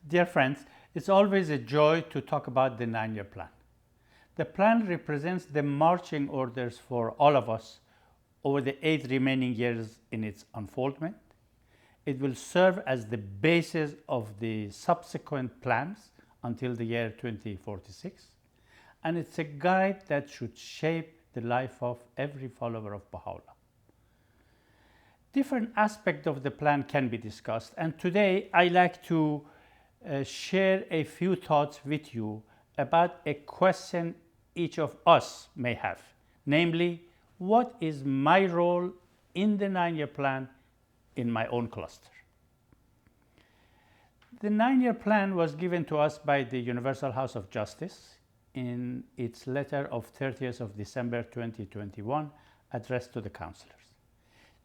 Dear friends, it's always a joy to talk about the 9-year plan. The plan represents the marching orders for all of us over the 8 remaining years in its unfoldment. It will serve as the basis of the subsequent plans until the year 2046, and it's a guide that should shape the life of every follower of Baha'u'llah. Different aspects of the plan can be discussed, and today I like to share a few thoughts with you about a question each of us may have, namely, what is my role in the 9-year plan in my own cluster? The 9-year plan was given to us by the Universal House of Justice in its letter of 30th of December 2021 addressed to the councillors.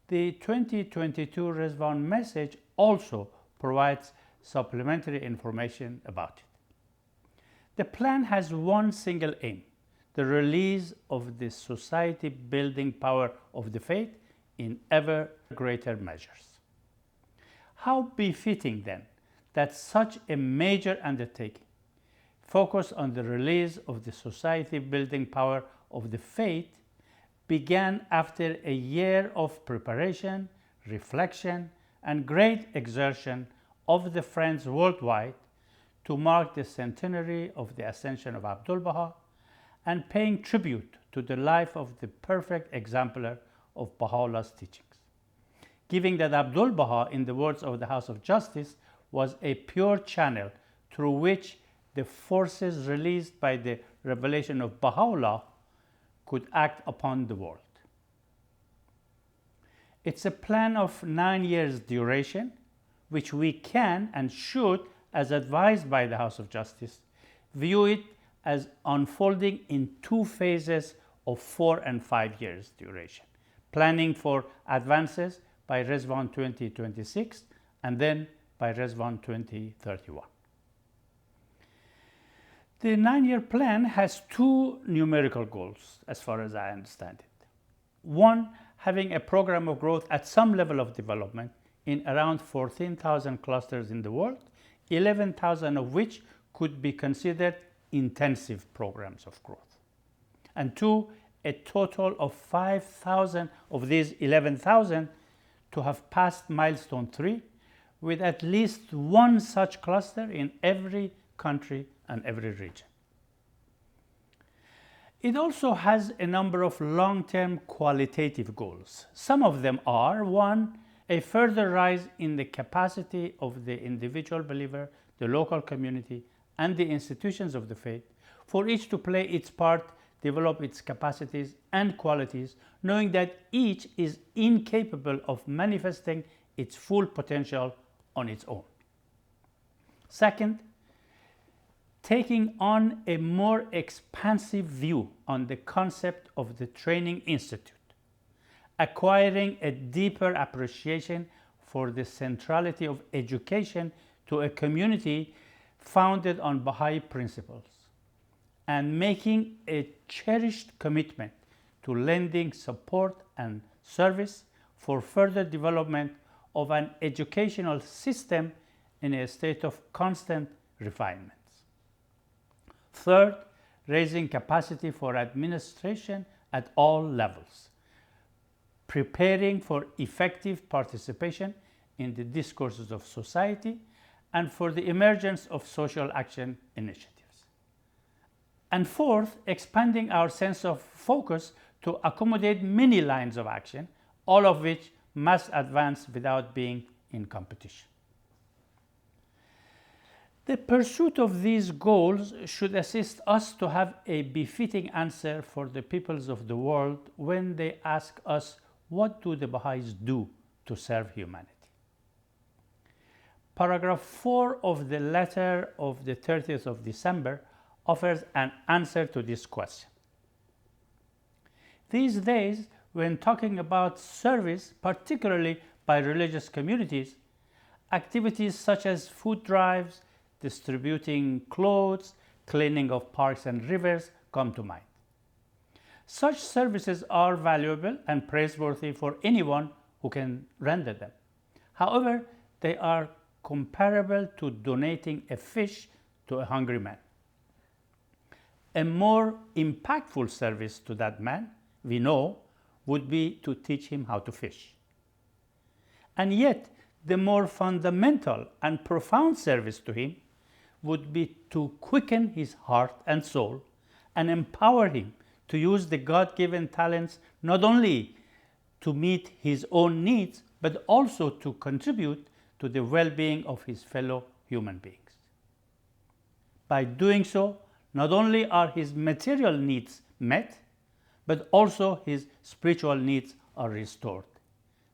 The 2022 Rizwan message also provides supplementary information about it. The plan has one single aim: the release of the society building power of the faith in ever greater measures. How befitting then that such a major undertaking focused on the release of the society building power of the faith began after a year of preparation, reflection, and great exertion of the friends worldwide to mark the centenary of the ascension of Abdul Baha and paying tribute to the life of the perfect exemplar of Baha'u'llah's teachings. Given that Abdul Baha, in the words of the House of Justice, was a pure channel through which the forces released by the revelation of Baha'u'llah could act upon the world. It's a plan of 9 years duration, which we can and should, as advised by the House of Justice, view it as unfolding in 2 phases of 4 and 5 years duration, planning for advances by Rizwan 2026 and then by Rizwan 2031. The 9-year plan has 2 numerical goals, as far as I understand it. One, having a program of growth at some level of development in around 14,000 clusters in the world, 11,000 of which could be considered intensive programs of growth. And 2, a total of 5,000 of these 11,000 to have passed milestone 3, with at least one such cluster in every country and every region. It also has a number of long-term qualitative goals. Some of them are: 1, a further rise in the capacity of the individual believer, the local community, and the institutions of the faith, for each to play its part, develop its capacities and qualities, knowing that each is incapable of manifesting its full potential on its own. Second, taking on a more expansive view on the concept of the training institute, acquiring a deeper appreciation for the centrality of education to a community founded on Baha'i principles, and making a cherished commitment to lending support and service for further development of an educational system in a state of constant refinement. Third, raising capacity for administration at all levels, preparing for effective participation in the discourses of society and for the emergence of social action initiatives. And fourth, expanding our sense of focus to accommodate many lines of action, all of which must advance without being in competition. The pursuit of these goals should assist us to have a befitting answer for the peoples of the world when they ask us, what do the Baha'is do to serve humanity? Paragraph 4 of the letter of the 30th of December offers an answer to this question. These days, when talking about service, particularly by religious communities, activities such as food drives, distributing clothes, cleaning of parks and rivers come to mind. Such services are valuable and praiseworthy for anyone who can render them. However, they are comparable to donating a fish to a hungry man. A more impactful service to that man, we know, would be to teach him how to fish. And yet, the more fundamental and profound service to him would be to quicken his heart and soul and empower him to use the God-given talents not only to meet his own needs, but also to contribute to the well-being of his fellow human beings. By doing so, not only are his material needs met, but also his spiritual needs are restored.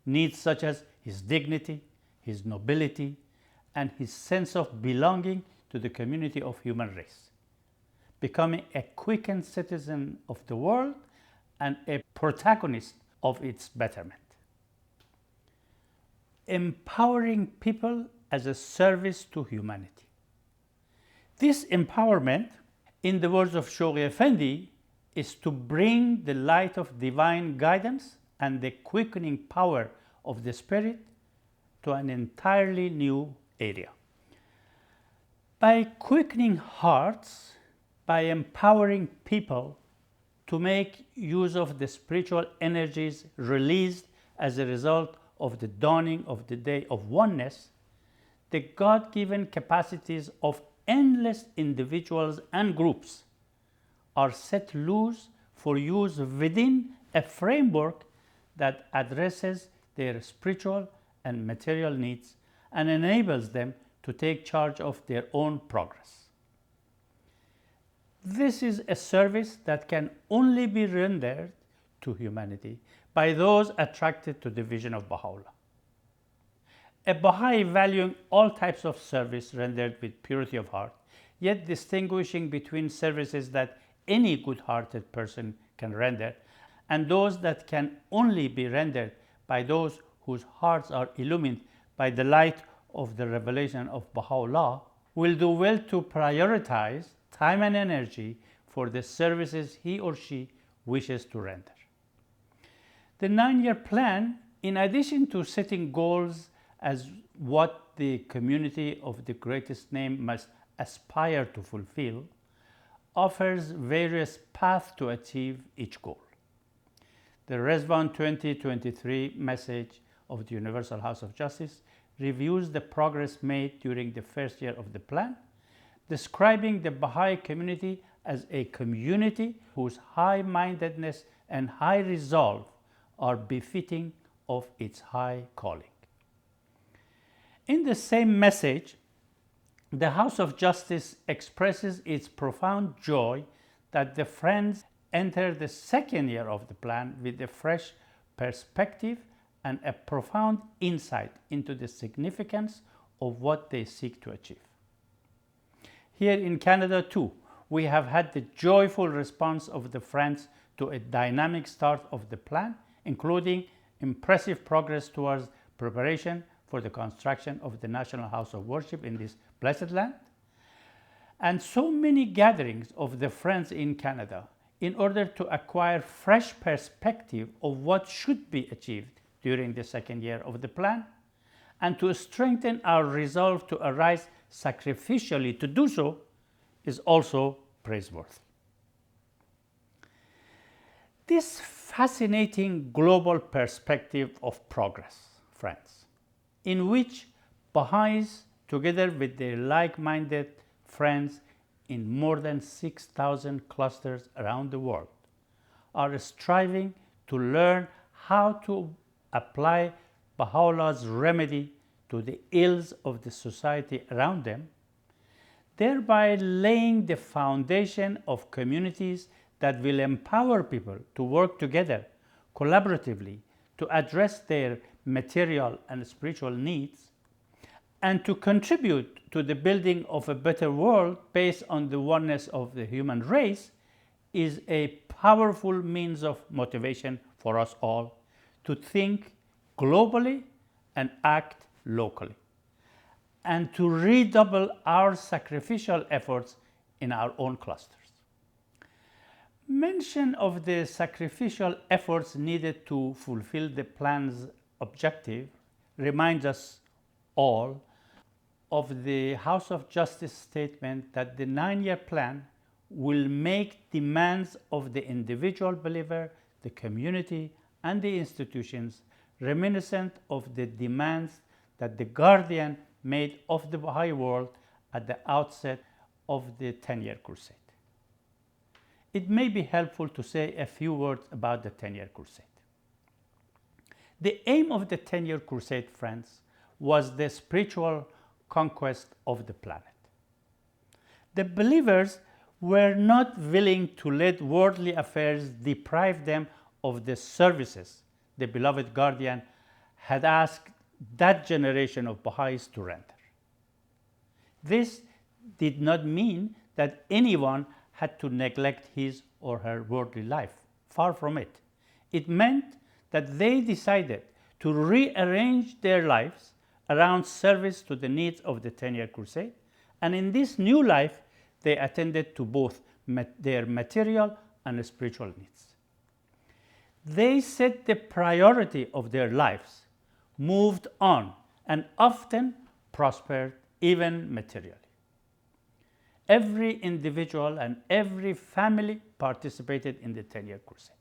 Needs such as his dignity, his nobility, and his sense of belonging to the community of human race, becoming a quickened citizen of the world and a protagonist of its betterment. Empowering people as a service to humanity. This empowerment, in the words of Shoghi Effendi, is to bring the light of divine guidance and the quickening power of the Spirit to an entirely new area. By quickening hearts, by empowering people to make use of the spiritual energies released as a result of the dawning of the day of oneness, the God-given capacities of endless individuals and groups are set loose for use within a framework that addresses their spiritual and material needs and enables them to take charge of their own progress. This is a service that can only be rendered to humanity by those attracted to the vision of Baha'u'llah. A Baha'i valuing all types of service rendered with purity of heart, yet distinguishing between services that any good-hearted person can render and those that can only be rendered by those whose hearts are illumined by the light of the revelation of Baha'u'llah, will do well to prioritize time and energy for the services he or she wishes to render. The 9-year plan, in addition to setting goals as what the community of the greatest name must aspire to fulfill, offers various paths to achieve each goal. The Rizwan 2023 message of the Universal House of Justice reviews the progress made during the first year of the plan, describing the Baha'i community as a community whose high-mindedness and high resolve are befitting of its high calling. In the same message, the House of Justice expresses its profound joy that the Friends enter the second year of the plan with a fresh perspective and a profound insight into the significance of what they seek to achieve. Here in Canada too, we have had the joyful response of the Friends to a dynamic start of the plan, including impressive progress towards preparation for the construction of the National House of Worship in this blessed land, and so many gatherings of the Friends in Canada in order to acquire fresh perspective of what should be achieved during the second year of the plan, and to strengthen our resolve to arise sacrificially to do so, is also praiseworthy. This fascinating global perspective of progress, friends, in which Baha'is, together with their like-minded friends in more than 6,000 clusters around the world, are striving to learn how to apply Baha'u'llah's remedy to the ills of the society around them, thereby laying the foundation of communities that will empower people to work together collaboratively to address their material and spiritual needs, and to contribute to the building of a better world based on the oneness of the human race, is a powerful means of motivation for us all to think globally and act locally, and to redouble our sacrificial efforts in our own clusters. Mention of the sacrificial efforts needed to fulfill the plan's objective reminds us all of the House of Justice statement that the 9-year plan will make demands of the individual believer, the community, and the institutions reminiscent of the demands that the Guardian made of the Baha'i world at the outset of the 10-year crusade. It may be helpful to say a few words about the 10-year crusade. The aim of the 10-year crusade, friends, was the spiritual conquest of the planet. The believers were not willing to let worldly affairs deprive them of the services the beloved Guardian had asked that generation of Baha'is to render. This did not mean that anyone had to neglect his or her worldly life. Far from it. It meant that they decided to rearrange their lives around service to the needs of the 10-year crusade, and in this new life they attended to both their material and spiritual needs. They set the priority of their lives, moved on, and often prospered even materially. Every individual and every family participated in the 10-year crusade.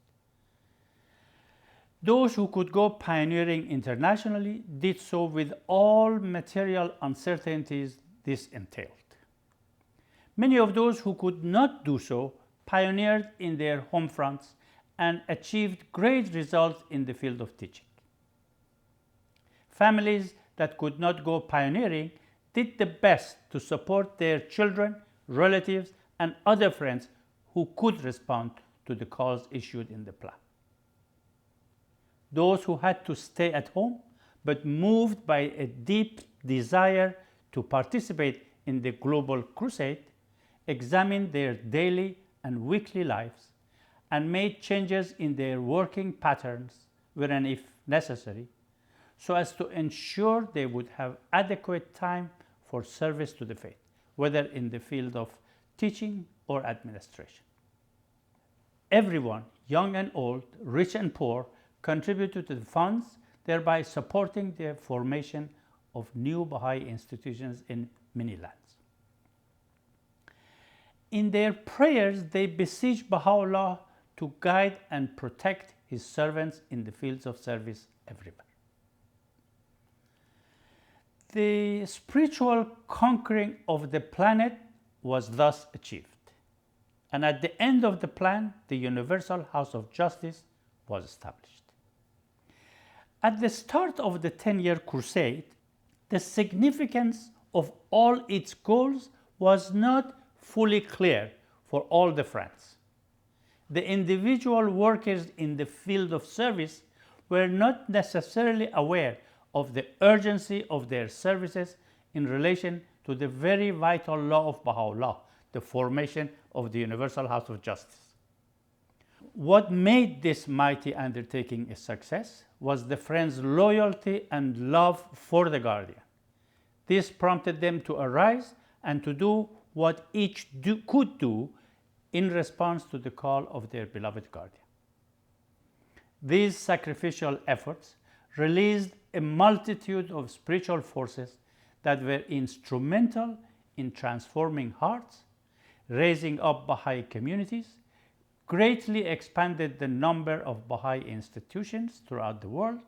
Those who could go pioneering internationally did so with all material uncertainties this entailed. Many of those who could not do so pioneered in their home fronts and achieved great results in the field of teaching. Families that could not go pioneering did the best to support their children, relatives, and other friends who could respond to the calls issued in the plan. Those who had to stay at home but moved by a deep desire to participate in the global crusade examined their daily and weekly lives and made changes in their working patterns when and if necessary, so as to ensure they would have adequate time for service to the faith, whether in the field of teaching or administration. Everyone, young and old, rich and poor, contributed to the funds, thereby supporting the formation of new Baha'i institutions in many lands. In their prayers, they beseech Baha'u'llah to guide and protect his servants in the fields of service everywhere. The spiritual conquering of the planet was thus achieved, and at the end of the plan, the Universal House of Justice was established. At the start of the 10-year crusade, the significance of all its goals was not fully clear for all the friends. The individual workers in the field of service were not necessarily aware of the urgency of their services in relation to the very vital law of Baha'u'llah, the formation of the Universal House of Justice. What made this mighty undertaking a success was the friends' loyalty and love for the Guardian. This prompted them to arise and to do what each could do in response to the call of their beloved Guardian. These sacrificial efforts released a multitude of spiritual forces that were instrumental in transforming hearts, raising up Baha'i communities, greatly expanded the number of Baha'i institutions throughout the world,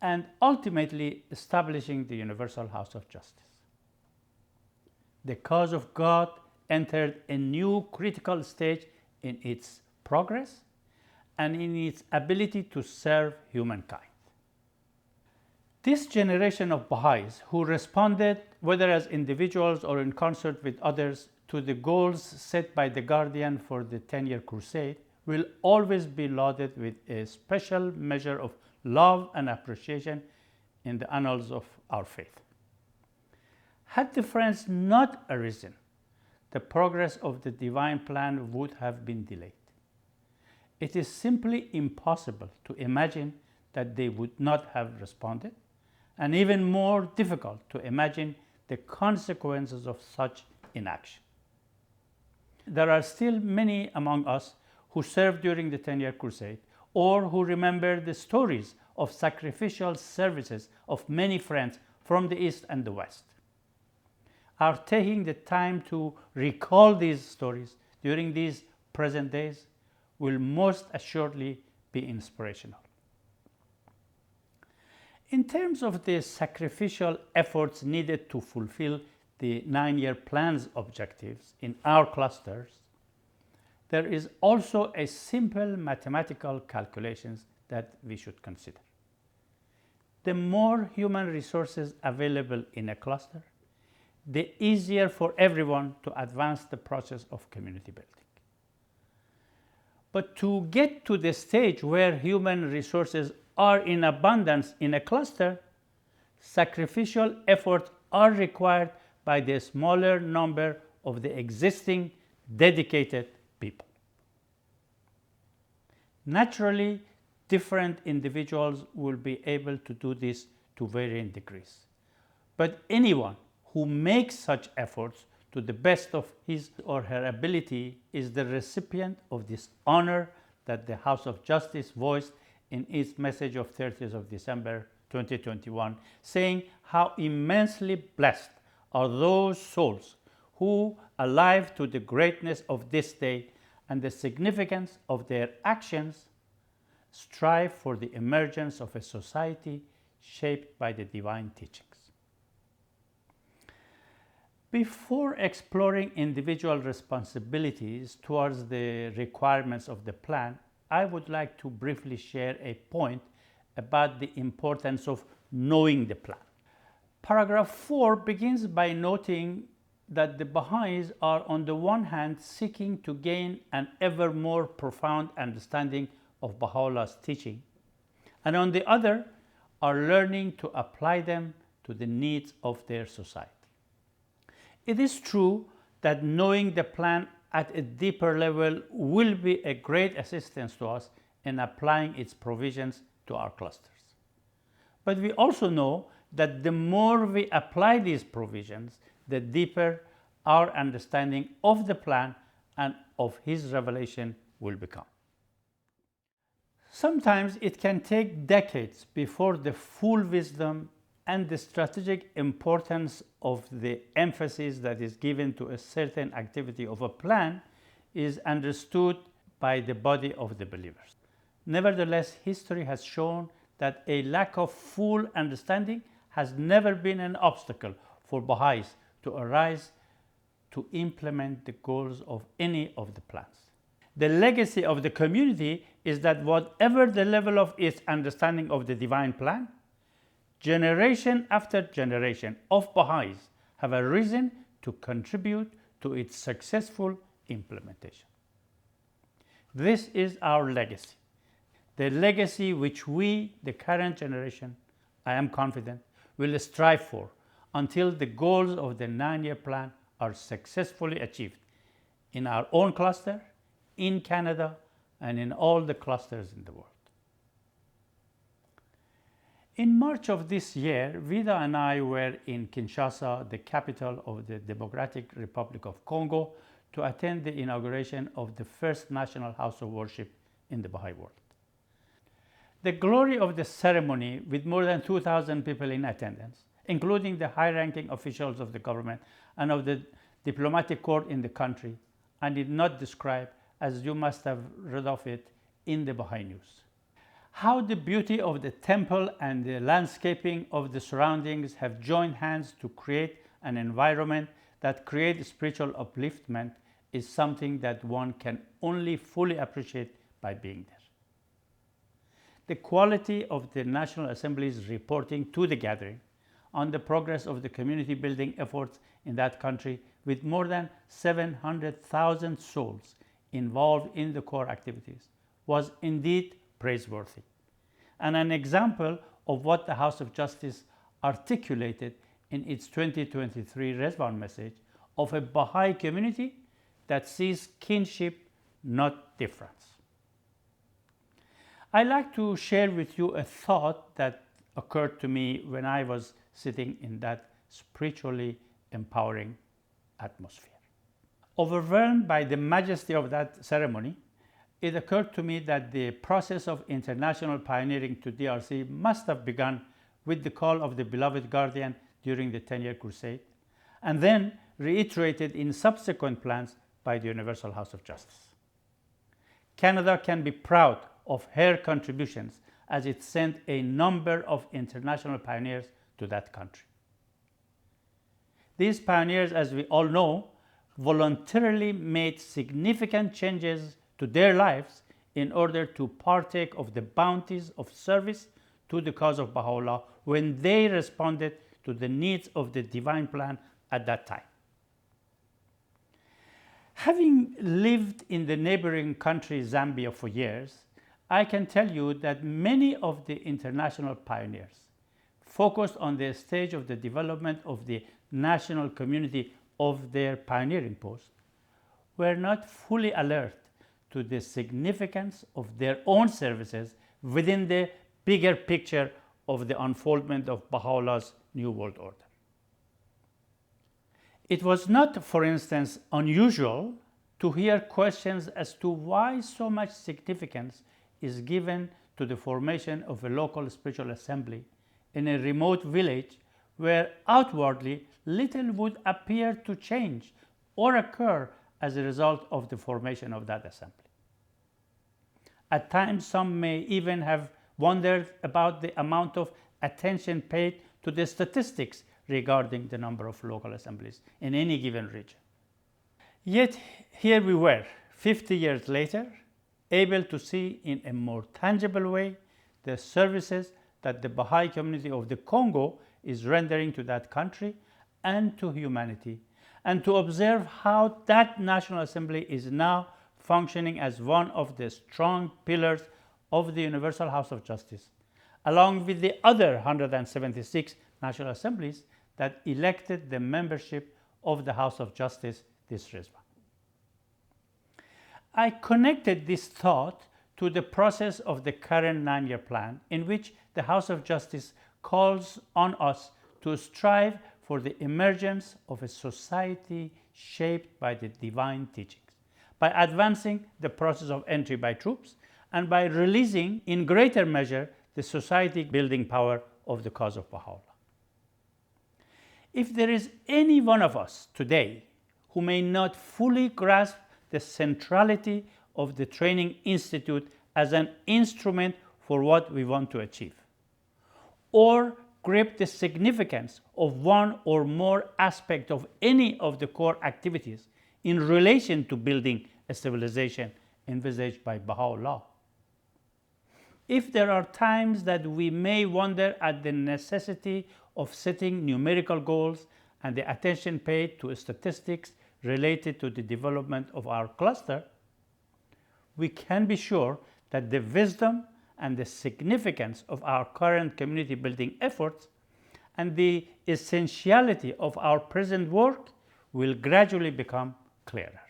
and ultimately establishing the Universal House of Justice. The cause of God entered a new critical stage in its progress and in its ability to serve humankind. This generation of Baha'is who responded, whether as individuals or in concert with others, to the goals set by the Guardian for the 10-year crusade will always be lauded with a special measure of love and appreciation in the annals of our faith. Had the friends not arisen, the progress of the divine plan would have been delayed. It is simply impossible to imagine that they would not have responded, and even more difficult to imagine the consequences of such inaction. There are still many among us who served during the 10-year crusade or who remember the stories of sacrificial services of many friends from the East and the West. are taking the time to recall these stories during these present days will most assuredly be inspirational. In terms of the sacrificial efforts needed to fulfill the 9-year plan's objectives in our clusters, there is also a simple mathematical calculations that we should consider. The more human resources available in a cluster, the easier for everyone to advance the process of community building. But to get to the stage where human resources are in abundance in a cluster, sacrificial efforts are required by the smaller number of the existing dedicated people. Naturally, different individuals will be able to do this to varying degrees. But anyone who makes such efforts to the best of his or her ability is the recipient of this honor that the House of Justice voiced in its message of 30th of December 2021, saying how immensely blessed are those souls who, alive to the greatness of this day and the significance of their actions, strive for the emergence of a society shaped by the divine teachings. Before exploring individual responsibilities towards the requirements of the plan, I would like to briefly share a point about the importance of knowing the plan. Paragraph 4 begins by noting that the Baha'is are on the one hand seeking to gain an ever more profound understanding of Baha'u'llah's teaching, and on the other are learning to apply them to the needs of their society. It is true that knowing the plan at a deeper level will be a great assistance to us in applying its provisions to our clusters. But we also know that the more we apply these provisions, the deeper our understanding of the plan and of his revelation will become. Sometimes it can take decades before the full wisdom and the strategic importance of the emphasis that is given to a certain activity of a plan is understood by the body of the believers. Nevertheless, history has shown that a lack of full understanding has never been an obstacle for Baha'is to arise to implement the goals of any of the plans. The legacy of the community is that whatever the level of its understanding of the divine plan, generation after generation of Baha'is have arisen to contribute to its successful implementation. This is our legacy, the legacy which we, the current generation, I am confident, will strive for until the goals of the 9-year plan are successfully achieved in our own cluster, in Canada, and in all the clusters in the world. In March of this year, Vida and I were in Kinshasa, the capital of the Democratic Republic of Congo, to attend the inauguration of the first national house of worship in the Baha'i world. The glory of the ceremony, with more than 2,000 people in attendance, including the high-ranking officials of the government and of the diplomatic corps in the country, I did not describe, as you must have read of it in the Baha'i News. How the beauty of the temple and the landscaping of the surroundings have joined hands to create an environment that creates spiritual upliftment is something that one can only fully appreciate by being there. The quality of the National Assembly's reporting to the gathering on the progress of the community building efforts in that country, with more than 700,000 souls involved in the core activities, was indeed praiseworthy, and an example of what the House of Justice articulated in its 2023 Rizwan message of a Baha'i community that sees kinship, not difference. I'd like to share with you a thought that occurred to me when I was sitting in that spiritually empowering atmosphere. Overwhelmed by the majesty of that ceremony, it occurred to me that the process of international pioneering to DRC must have begun with the call of the beloved guardian during the 10-year crusade, and then reiterated in subsequent plans by the Universal House of Justice. Canada can be proud of her contributions as it sent a number of international pioneers to that country. These pioneers, as we all know, voluntarily made significant changes to their lives in order to partake of the bounties of service to the cause of Baha'u'llah when they responded to the needs of the divine plan at that time. Having lived in the neighboring country Zambia for years, I can tell you that many of the international pioneers focused on the stage of the development of the national community of their pioneering post were not fully alert to the significance of their own services within the bigger picture of the unfoldment of Baha'u'llah's New World Order. It was not, for instance, unusual to hear questions as to why so much significance is given to the formation of a local spiritual assembly in a remote village where outwardly little would appear to change or occur as a result of the formation of that assembly. At times, some may even have wondered about the amount of attention paid to the statistics regarding the number of local assemblies in any given region. Yet here we were, 50 years later, able to see in a more tangible way the services that the Baha'i community of the Congo is rendering to that country and to humanity, and to observe how that National Assembly is now functioning as one of the strong pillars of the Universal House of Justice, along with the other 176 National Assemblies that elected the membership of the House of Justice this Rizwa. I connected this thought to the process of the current 9-year plan, in which the House of Justice calls on us to strive for the emergence of a society shaped by the divine teachings, by advancing the process of entry by troops, and by releasing in greater measure the society building power of the cause of Baha'u'llah. If there is any one of us today who may not fully grasp the centrality of the Training Institute as an instrument for what we want to achieve, or grasp the significance of one or more aspect of any of the core activities in relation to building a civilization envisaged by Baha'u'llah, if there are times that we may wonder at the necessity of setting numerical goals and the attention paid to statistics related to the development of our cluster, we can be sure that the wisdom and the significance of our current community building efforts and the essentiality of our present work will gradually become clearer.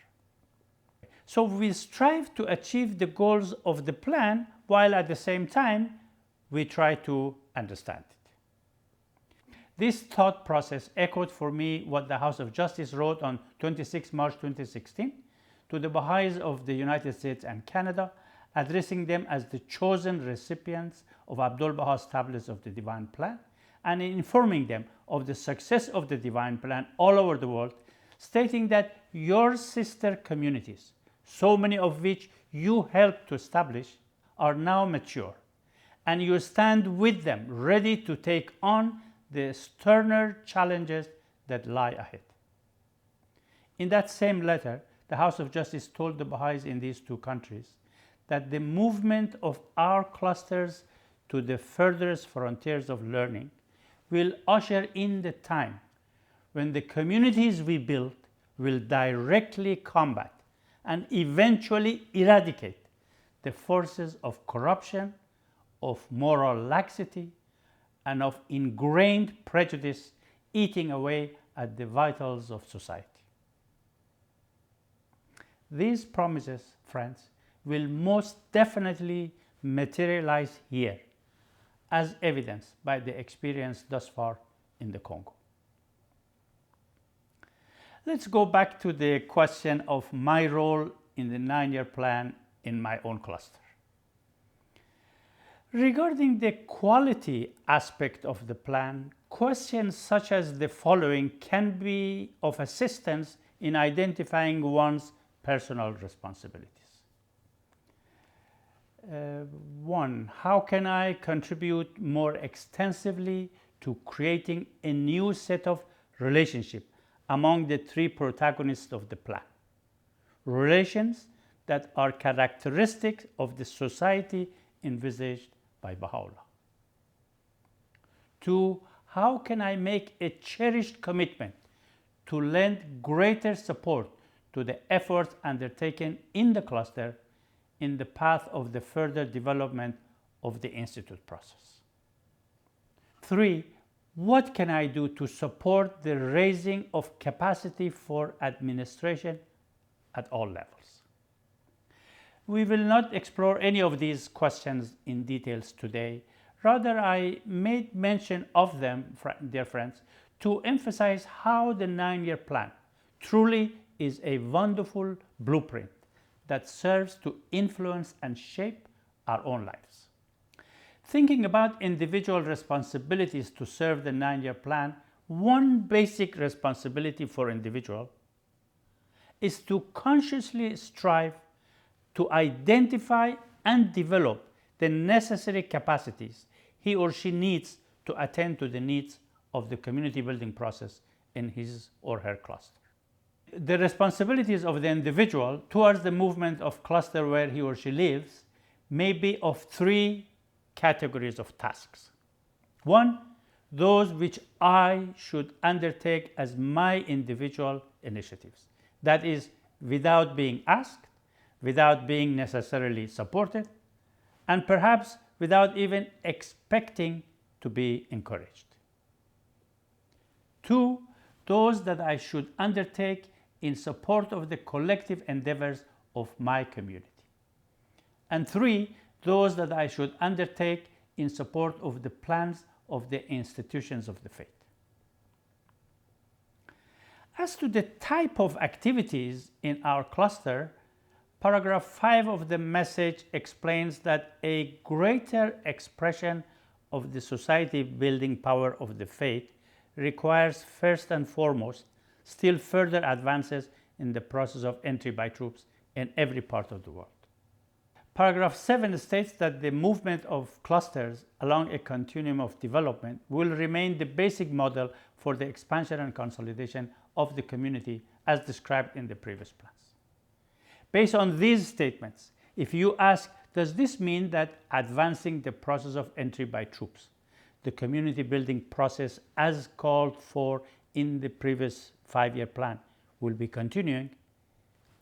So we strive to achieve the goals of the plan while at the same time we try to understand it. This thought process echoed for me what the House of Justice wrote on 26 March 2016 to the Baha'is of the United States and Canada, addressing them as the chosen recipients of Abdul Baha's Tablets of the Divine Plan, and informing them of the success of the Divine Plan all over the world, stating that your sister communities, so many of which you helped to establish, are now mature, and you stand with them ready to take on the sterner challenges that lie ahead. In that same letter, the House of Justice told the Baha'is in these two countries that the movement of our clusters to the furthest frontiers of learning will usher in the time when the communities we build will directly combat and eventually eradicate the forces of corruption, of moral laxity, and of ingrained prejudice eating away at the vitals of society. These promises, friends, will most definitely materialize here, as evidenced by the experience thus far in the Congo. Let's go back to the question of my role in the 9-year plan in my own cluster. Regarding the quality aspect of the plan, questions such as the following can be of assistance in identifying one's personal responsibilities. 1. How can I contribute more extensively to creating a new set of relationships among the three protagonists of the plan? Relations that are characteristics of the society envisaged by Baha'u'llah. 2. How can I make a cherished commitment to lend greater support to the efforts undertaken in the cluster in the path of the further development of the institute process? 3. What can I do to support the raising of capacity for administration at all levels? We will not explore any of these questions in details today. Rather, I made mention of them, dear friends, to emphasize how the 9-year plan truly is a wonderful blueprint that serves to influence and shape our own lives. Thinking about individual responsibilities to serve the 9-year plan, one basic responsibility for individual is to consciously strive to identify and develop the necessary capacities he or she needs to attend to the needs of the community building process in his or her cluster. The responsibilities of the individual towards the movement of cluster where he or she lives may be of 3 categories of tasks. 1. Those which I should undertake as my individual initiatives. That is, without being asked, without being necessarily supported, and perhaps without even expecting to be encouraged. 2. Those that I should undertake in support of the collective endeavors of my community. And 3. Those that I should undertake in support of the plans of the institutions of the faith. As to the type of activities in our cluster, paragraph 5 of the message explains that a greater expression of the society building power of the faith requires first and foremost still further advances in the process of entry by troops in every part of the world. Paragraph 7 states that the movement of clusters along a continuum of development will remain the basic model for the expansion and consolidation of the community as described in the previous plans. Based on these statements, if you ask, does this mean that advancing the process of entry by troops, the community building process as called for in the previous 5-year plan, will be continuing?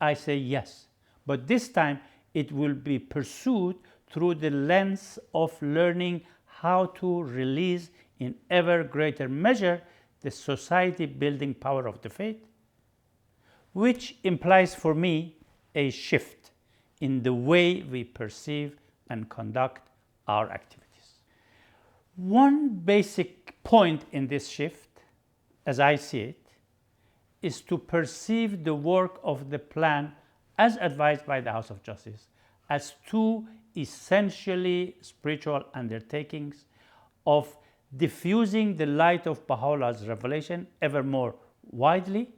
I say yes, but this time it will be pursued through the lens of learning how to release in ever greater measure the society building power of the faith, which implies for me a shift in the way we perceive and conduct our activities. One basic point in this shift, as I see it, is to perceive the work of the plan as advised by the House of Justice as 2 essentially spiritual undertakings of diffusing the light of Baha'u'llah's revelation ever more widely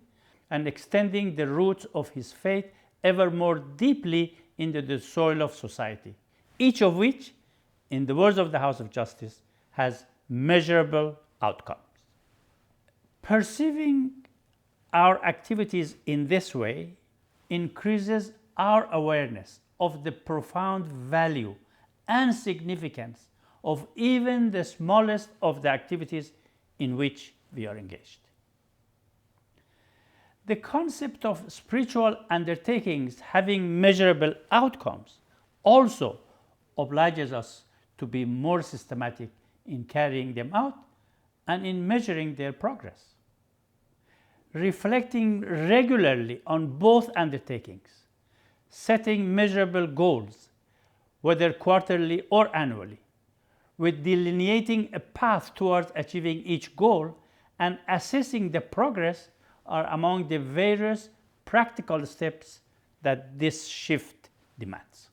and extending the roots of his faith ever more deeply into the soil of society, each of which, in the words of the House of Justice, has measurable outcomes. Perceiving our activities in this way increases our awareness of the profound value and significance of even the smallest of the activities in which we are engaged. The concept of spiritual undertakings having measurable outcomes also obliges us to be more systematic in carrying them out and in measuring their progress. Reflecting regularly on both undertakings, setting measurable goals, whether quarterly or annually, with delineating a path towards achieving each goal and assessing the progress are among the various practical steps that this shift demands.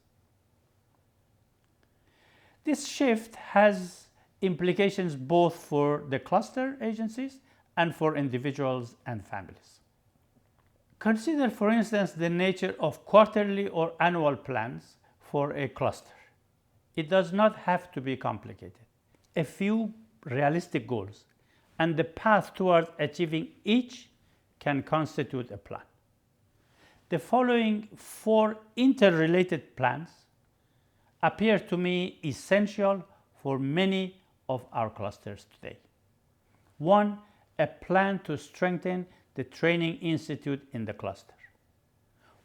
This shift has implications both for the cluster agencies and for individuals and families. Consider, for instance, the nature of quarterly or annual plans for a cluster. It does not have to be complicated. A few realistic goals and the path towards achieving each can constitute a plan. The following 4 interrelated plans appear to me essential for many of our clusters today. 1. A plan to strengthen the training institute in the cluster.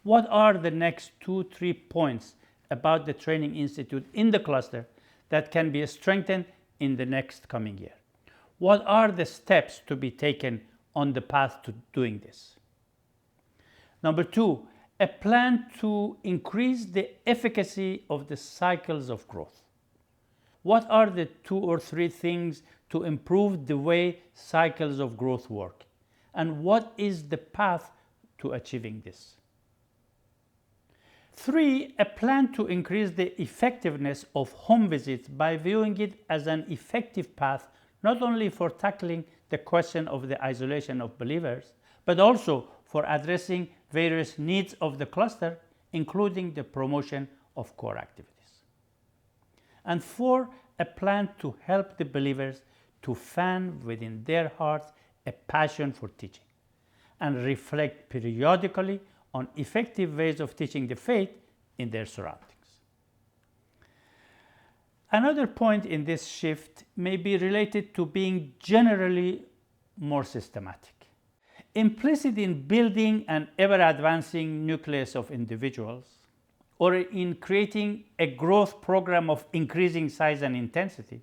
What are the next 2-3 points about the training institute in the cluster that can be strengthened in the next coming year? What are the steps to be taken on the path to doing this? Number 2, a plan to increase the efficacy of the cycles of growth. What are the 2 or 3 things to improve the way cycles of growth work? And what is the path to achieving this? 3, a plan to increase the effectiveness of home visits by viewing it as an effective path not only for tackling the question of the isolation of believers, but also for addressing various needs of the cluster, including the promotion of core activities. And 4, a plan to help the believers to fan within their hearts a passion for teaching and reflect periodically on effective ways of teaching the faith in their surroundings. Another point in this shift may be related to being generally more systematic. Implicit in building an ever-advancing nucleus of individuals, or in creating a growth program of increasing size and intensity,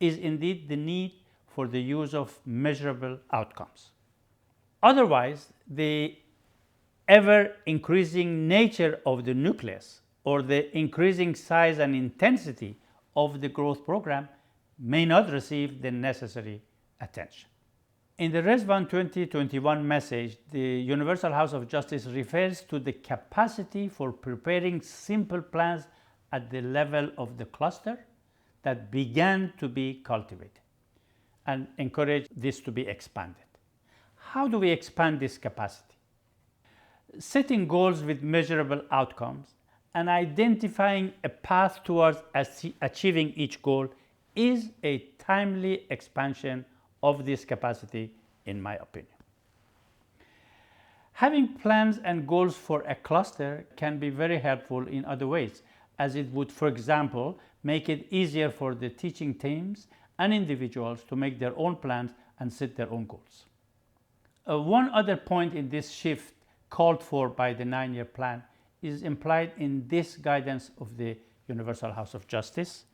is indeed the need for the use of measurable outcomes. Otherwise, the ever-increasing nature of the nucleus or the increasing size and intensity of the growth program may not receive the necessary attention. In the Rizwan 2021 message, the Universal House of Justice refers to the capacity for preparing simple plans at the level of the cluster that began to be cultivated and encourage this to be expanded. How do we expand this capacity? Setting goals with measurable outcomes and identifying a path towards achieving each goal is a timely expansion of this capacity, in my opinion. Having plans and goals for a cluster can be very helpful in other ways, as it would, for example, make it easier for the teaching teams and individuals to make their own plans and set their own goals. One other point in this shift called for by the 9-year plan is implied in this guidance of the Universal House of Justice.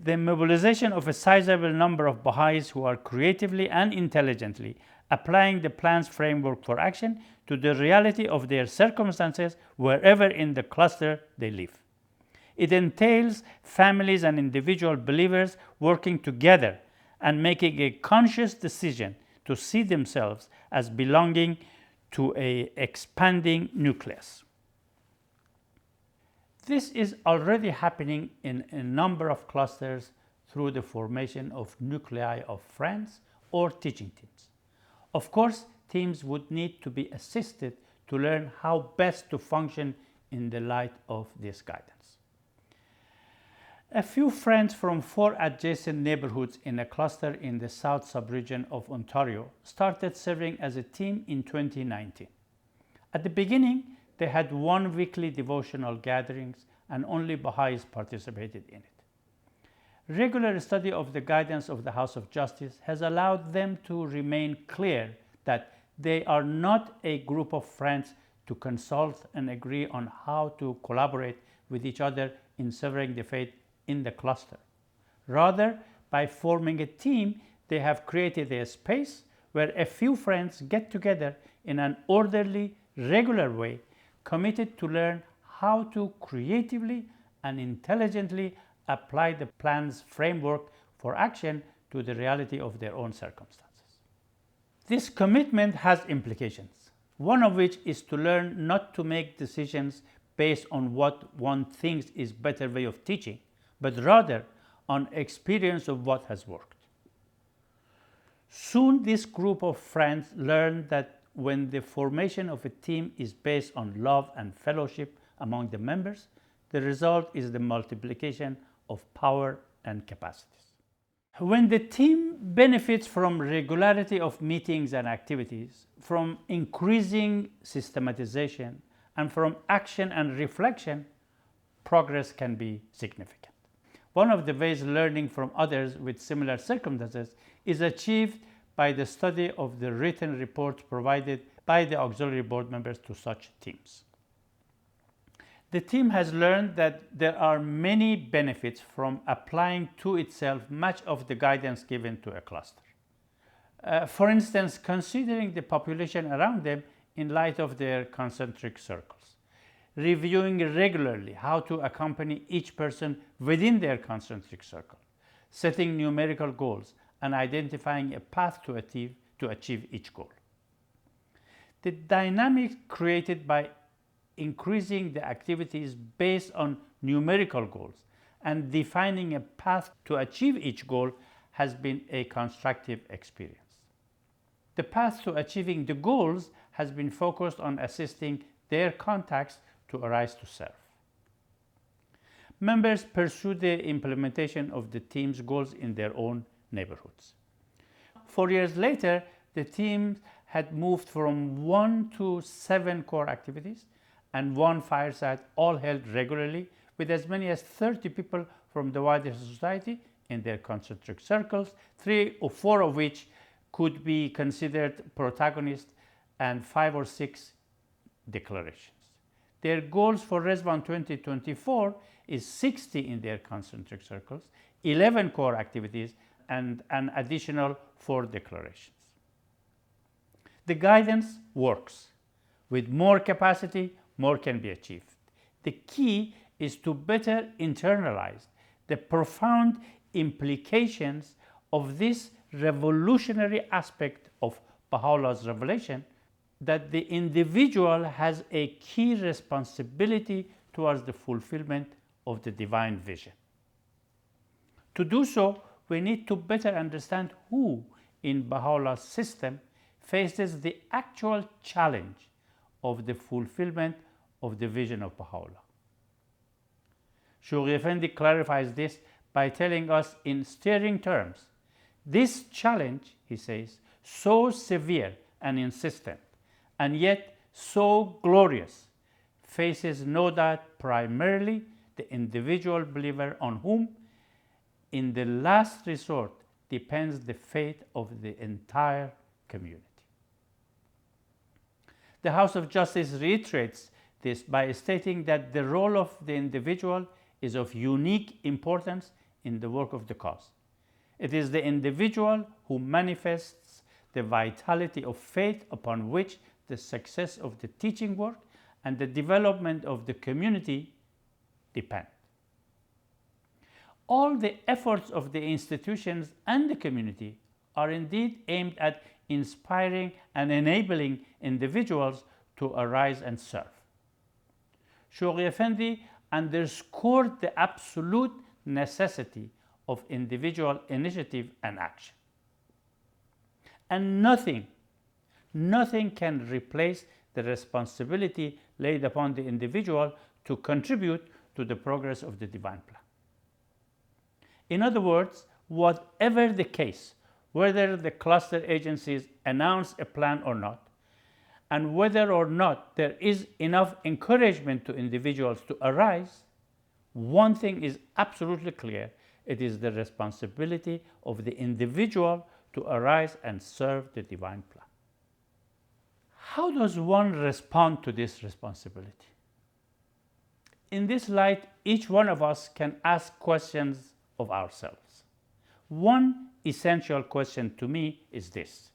The mobilization of a sizable number of Baha'is who are creatively and intelligently applying the plan's framework for action to the reality of their circumstances wherever in the cluster they live. It entails families and individual believers working together and making a conscious decision to see themselves as belonging to an expanding nucleus. This is already happening in a number of clusters through the formation of nuclei of friends or teaching teams. Of course, teams would need to be assisted to learn how best to function in the light of this guidance. A few friends from 4 adjacent neighborhoods in a cluster in the south sub-region of Ontario started serving as a team in 2019. At the beginning, they had 1 weekly devotional gatherings and only Baha'is participated in it. Regular study of the guidance of the House of Justice has allowed them to remain clear that they are not a group of friends to consult and agree on how to collaborate with each other in severing the faith in the cluster. Rather, by forming a team, they have created a space where a few friends get together in an orderly, regular way, committed to learn how to creatively and intelligently apply the plan's framework for action to the reality of their own circumstances. This commitment has implications, one of which is to learn not to make decisions based on what one thinks is a better way of teaching, but rather on experience of what has worked. Soon this group of friends learned that when the formation of a team is based on love and fellowship among the members, the result is the multiplication of power and capacities. When the team benefits from regularity of meetings and activities, from increasing systematization, and from action and reflection, progress can be significant. One of the ways learning from others with similar circumstances is achieved by the study of the written reports provided by the auxiliary board members to such teams. The team has learned that there are many benefits from applying to itself much of the guidance given to a cluster. For instance, considering the population around them in light of their concentric circles, reviewing regularly how to accompany each person within their concentric circle, setting numerical goals, and identifying a path to achieve each goal. The dynamics created by increasing the activities based on numerical goals and defining a path to achieve each goal has been a constructive experience. The path to achieving the goals has been focused on assisting their contacts to arise to serve. Members pursue the implementation of the team's goals in their own neighborhoods. 4 years later, the team had moved from 1 to 7 core activities and 1 fireside, all held regularly, with as many as 30 people from the wider society in their concentric circles, 3 or 4 of which could be considered protagonists, and 5 or 6 declarations. Their goals for RESVAN 2024 is 60 in their concentric circles, 11 core activities, and an additional 4 declarations. The guidance works. With more capacity, more can be achieved. The key is to better internalize the profound implications of this revolutionary aspect of Baha'u'llah's revelation, that the individual has a key responsibility towards the fulfillment of the divine vision. To do so, we need to better understand who in Baha'u'llah's system faces the actual challenge of the fulfillment of the vision of Baha'u'llah. Shoghi Effendi clarifies this by telling us in stirring terms, this challenge, he says, so severe and insistent, and yet so glorious, faces no doubt primarily the individual believer on whom, in the last resort, depends the fate of the entire community. The House of Justice reiterates this by stating that the role of the individual is of unique importance in the work of the cause. It is the individual who manifests the vitality of faith upon which the success of the teaching work and the development of the community depend. All the efforts of the institutions and the community are indeed aimed at inspiring and enabling individuals to arise and serve. Shoghi Effendi underscored the absolute necessity of individual initiative and action. And nothing can replace the responsibility laid upon the individual to contribute to the progress of the divine plan. In other words, whatever the case, whether the cluster agencies announce a plan or not, and whether or not there is enough encouragement to individuals to arise, one thing is absolutely clear: it is the responsibility of the individual to arise and serve the divine plan. How does one respond to this responsibility? In this light, each one of us can ask questions of ourselves. One essential question to me is this: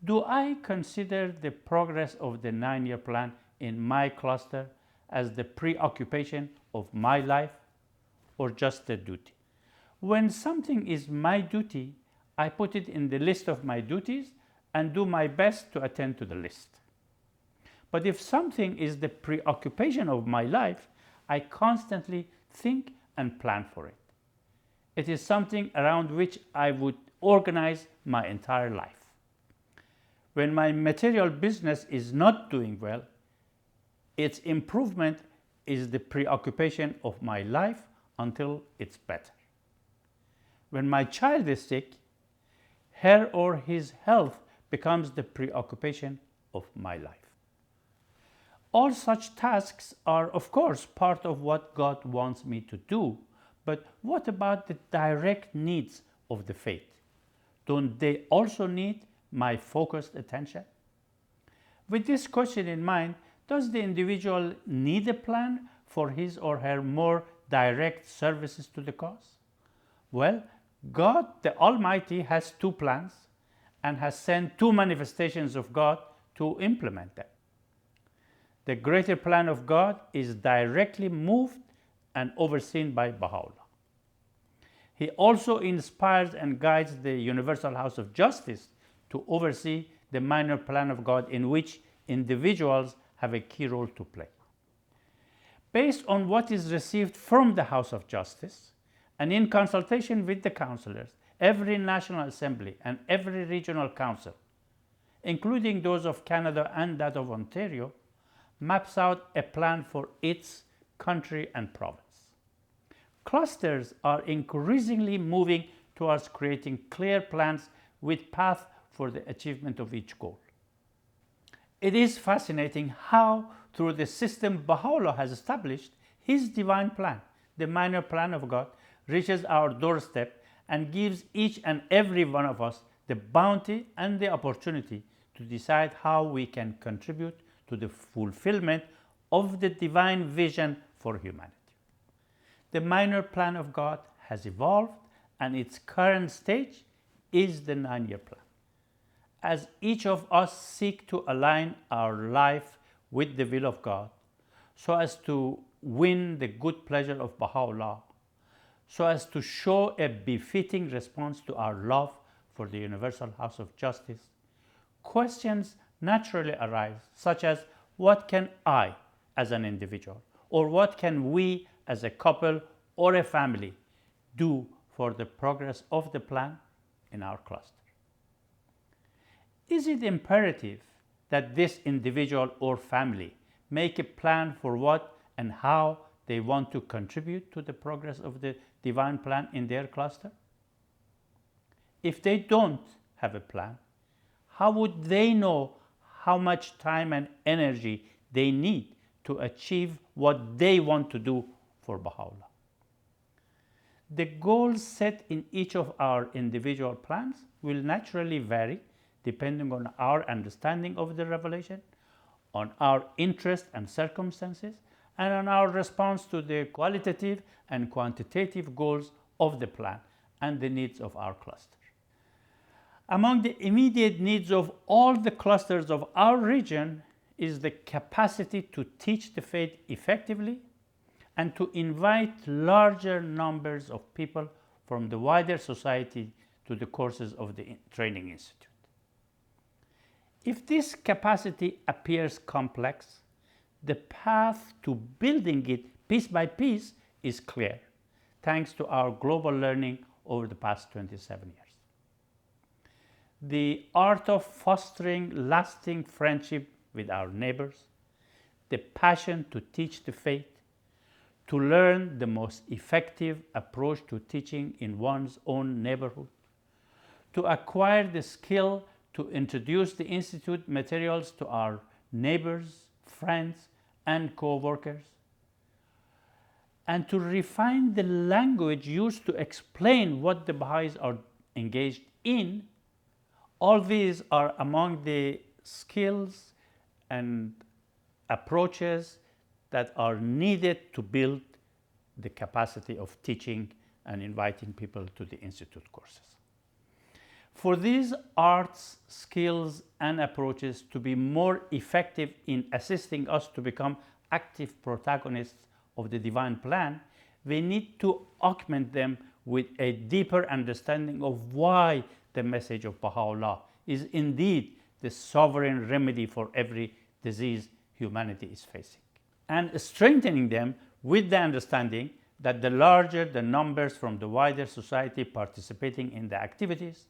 do I consider the progress of the 9-year plan in my cluster as the preoccupation of my life, or just a duty? When something is my duty, I put it in the list of my duties and do my best to attend to the list. But if something is the preoccupation of my life, I constantly think and plan for it. It is something around which I would organize my entire life. When my material business is not doing well, its improvement is the preoccupation of my life until it's better. When my child is sick, her or his health becomes the preoccupation of my life. All such tasks are, of course, part of what God wants me to do, but what about the direct needs of the faith? Don't they also need my focused attention? With this question in mind, does the individual need a plan for his or her more direct services to the cause? Well, God the Almighty has two plans and has sent two manifestations of God to implement them. The greater plan of God is directly moved and overseen by Baha'u'llah. He also inspires and guides the Universal House of Justice to oversee the minor plan of God, in which individuals have a key role to play. Based on what is received from the House of Justice, and in consultation with the councillors, every National Assembly and every regional council, including those of Canada and that of Ontario, maps out a plan for its country and province. Clusters are increasingly moving towards creating clear plans with paths for the achievement of each goal. It is fascinating how, through the system Baha'u'llah has established, his divine plan, the minor plan of God, reaches our doorstep and gives each and every one of us the bounty and the opportunity to decide how we can contribute to the fulfillment of the divine vision for humanity. The minor plan of God has evolved, and its current stage is the 9-year plan. As each of us seek to align our life with the will of God, so as to win the good pleasure of Baha'u'llah, so as to show a befitting response to our love for the Universal House of Justice, questions naturally arise, such as, what can I as an individual, or what can we as a couple or a family do for the progress of the plan in our cluster? Is it imperative that this individual or family make a plan for what and how they want to contribute to the progress of the divine plan in their cluster? If they don't have a plan, how would they know how much time and energy they need to achieve what they want to do for Baha'u'llah? The goals set in each of our individual plans will naturally vary depending on our understanding of the revelation, on our interest and circumstances, and on our response to the qualitative and quantitative goals of the plan and the needs of our cluster. Among the immediate needs of all the clusters of our region is the capacity to teach the faith effectively and to invite larger numbers of people from the wider society to the courses of the Training Institute. If this capacity appears complex, the path to building it piece by piece is clear, thanks to our global learning over the past 27 years. The art of fostering lasting friendship with our neighbors, the passion to teach the faith, to learn the most effective approach to teaching in one's own neighborhood, to acquire the skill to introduce the Institute materials to our neighbors, friends, and co-workers, and to refine the language used to explain what the Baha'is are engaged in. All these are among the skills and approaches that are needed to build the capacity of teaching and inviting people to the Institute courses. For these arts, skills, and approaches to be more effective in assisting us to become active protagonists of the divine plan, we need to augment them with a deeper understanding of why the message of Baha'u'llah is indeed the sovereign remedy for every disease humanity is facing, and strengthening them with the understanding that the larger the numbers from the wider society participating in the activities,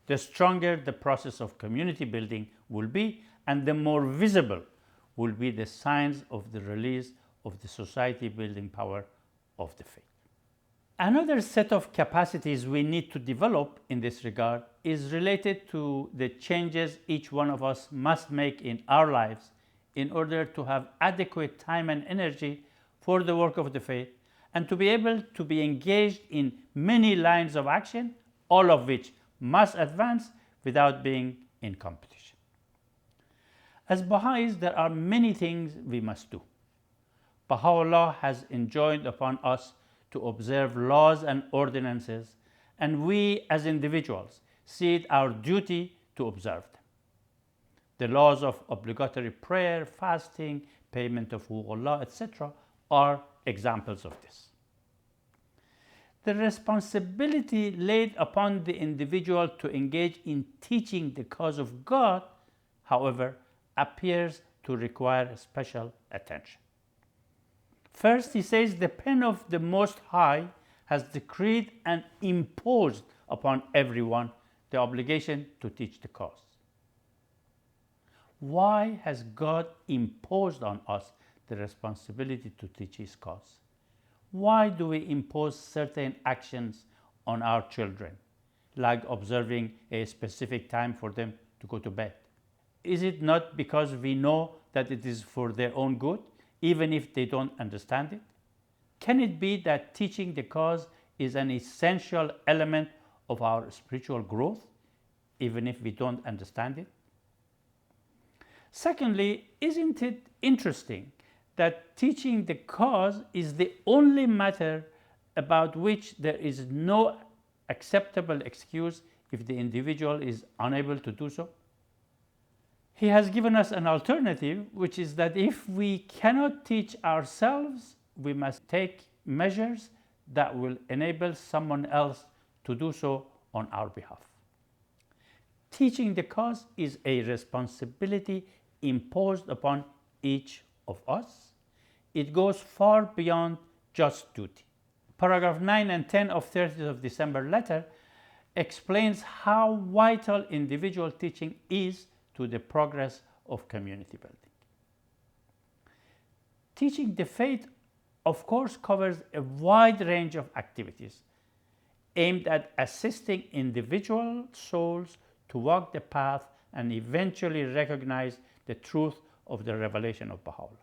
the stronger the process of community building will be, and the more visible will be the signs of the release of the society building power of the faith. Another set of capacities we need to develop in this regard is related to the changes each one of us must make in our lives in order to have adequate time and energy for the work of the faith and to be able to be engaged in many lines of action, all of which must advance without being in competition. As Baha'is, there are many things we must do. Baha'u'llah has enjoined upon us to observe laws and ordinances, and we as individuals see it our duty to observe them. The laws of obligatory prayer, fasting, payment of huququllah, etc. are examples of this. The responsibility laid upon the individual to engage in teaching the cause of God, however, appears to require special attention. First, he says, the pen of the Most High has decreed and imposed upon everyone the obligation to teach the cause. Why has God imposed on us the responsibility to teach His cause? Why do we impose certain actions on our children, like observing a specific time for them to go to bed? Is it not because we know that it is for their own good, even if they don't understand it? Can it be that teaching the cause is an essential element of our spiritual growth, even if we don't understand it? Secondly, isn't it interesting that teaching the cause is the only matter about which there is no acceptable excuse if the individual is unable to do so? He has given us an alternative, which is that if we cannot teach ourselves, we must take measures that will enable someone else to do so on our behalf. Teaching the cause is a responsibility imposed upon each of us. It goes far beyond just duty. Paragraph 9 and 10 of 30th of December letter explains how vital individual teaching is to the progress of community building. Teaching the faith, of course, covers a wide range of activities aimed at assisting individual souls to walk the path and eventually recognize the truth of the revelation of Baha'u'llah.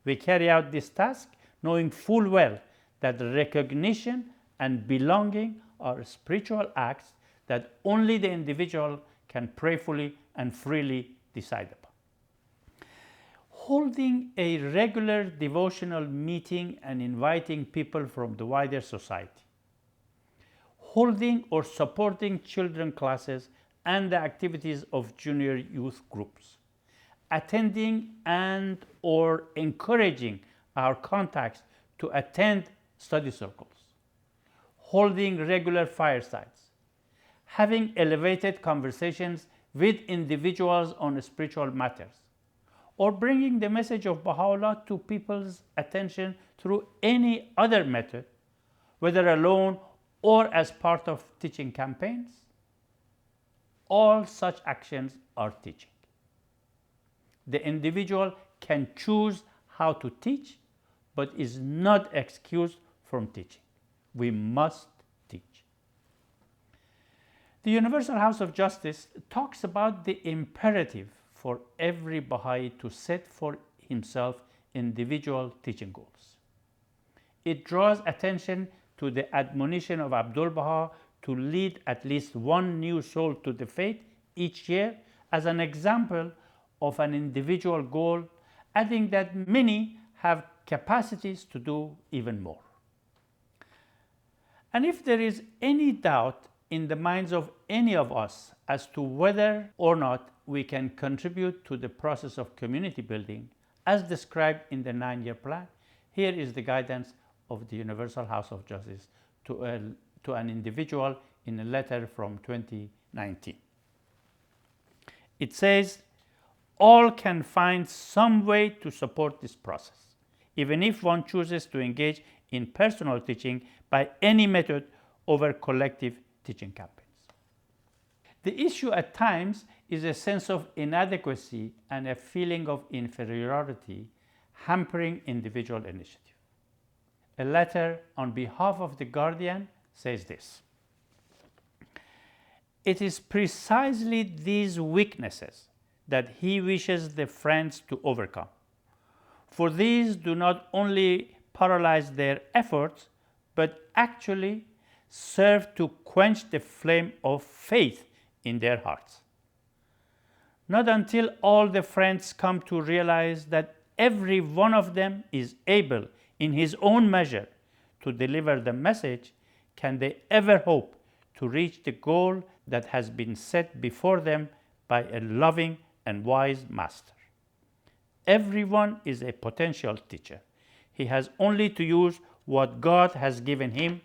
We carry out this task knowing full well that recognition and belonging are spiritual acts that only the individual can prayerfully and freely decide upon. Holding a regular devotional meeting and inviting people from the wider society. Holding or supporting children classes and the activities of junior youth groups. Attending and or encouraging our contacts to attend study circles. Holding regular firesides. Having elevated conversations with individuals on spiritual matters, or bringing the message of Baha'u'llah to people's attention through any other method, whether alone or as part of teaching campaigns. All such actions are teaching. The individual can choose how to teach, but is not excused from teaching. We must teach. The Universal House of Justice talks about the imperative for every Baha'i to set for himself individual teaching goals. It draws attention to the admonition of Abdul Baha to lead at least one new soul to the faith each year as an example of an individual goal, adding that many have capacities to do even more. And if there is any doubt in the minds of any of us as to whether or not we can contribute to the process of community building as described in the 9-year plan, here is the guidance of the Universal House of Justice to an individual in a letter from 2019. It says, all can find some way to support this process, even if one chooses to engage in personal teaching by any method over collective teaching campaigns. The issue at times is a sense of inadequacy and a feeling of inferiority hampering individual initiative. A letter on behalf of the Guardian says this: "It is precisely these weaknesses that he wishes the Friends to overcome, for these do not only paralyze their efforts, but actually serve to quench the flame of faith in their hearts. Not until all the Friends come to realize that every one of them is able in his own measure to deliver the message can they ever hope to reach the goal that has been set before them by a loving and wise master. Everyone is a potential teacher. He has only to use what God has given him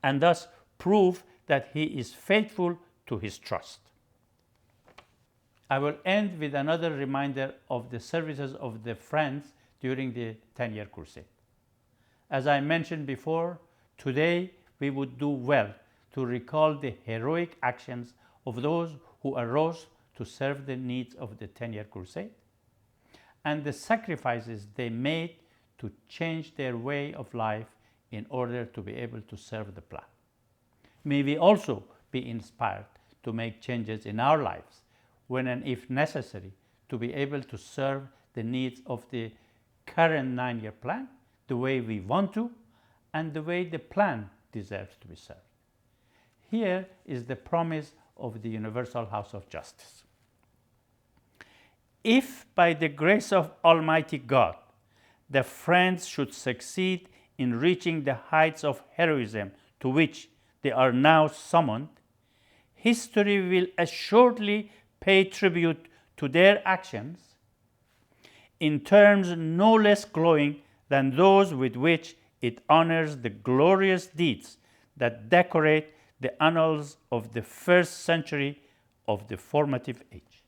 and thus prove that he is faithful to his trust." I will end with another reminder of the services of the Friends during the 10-year crusade. As I mentioned before, today we would do well to recall the heroic actions of those who arose to serve the needs of the 10-year crusade and the sacrifices they made to change their way of life in order to be able to serve the plan. May we also be inspired to make changes in our lives when and if necessary to be able to serve the needs of the current 9-year plan the way we want to and the way the plan deserves to be served. Here is the promise of the Universal House of Justice. If by the grace of Almighty God the Friends should succeed in reaching the heights of heroism to which they are now summoned, history will assuredly pay tribute to their actions in terms no less glowing than those with which it honors the glorious deeds that decorate the annals of the first century of the formative age.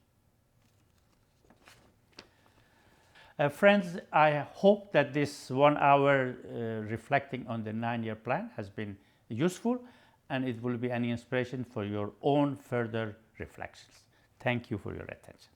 Friends, I hope that this 1 hour reflecting on the 9-year plan has been useful, and it will be an inspiration for your own further reflections. Thank you for your attention.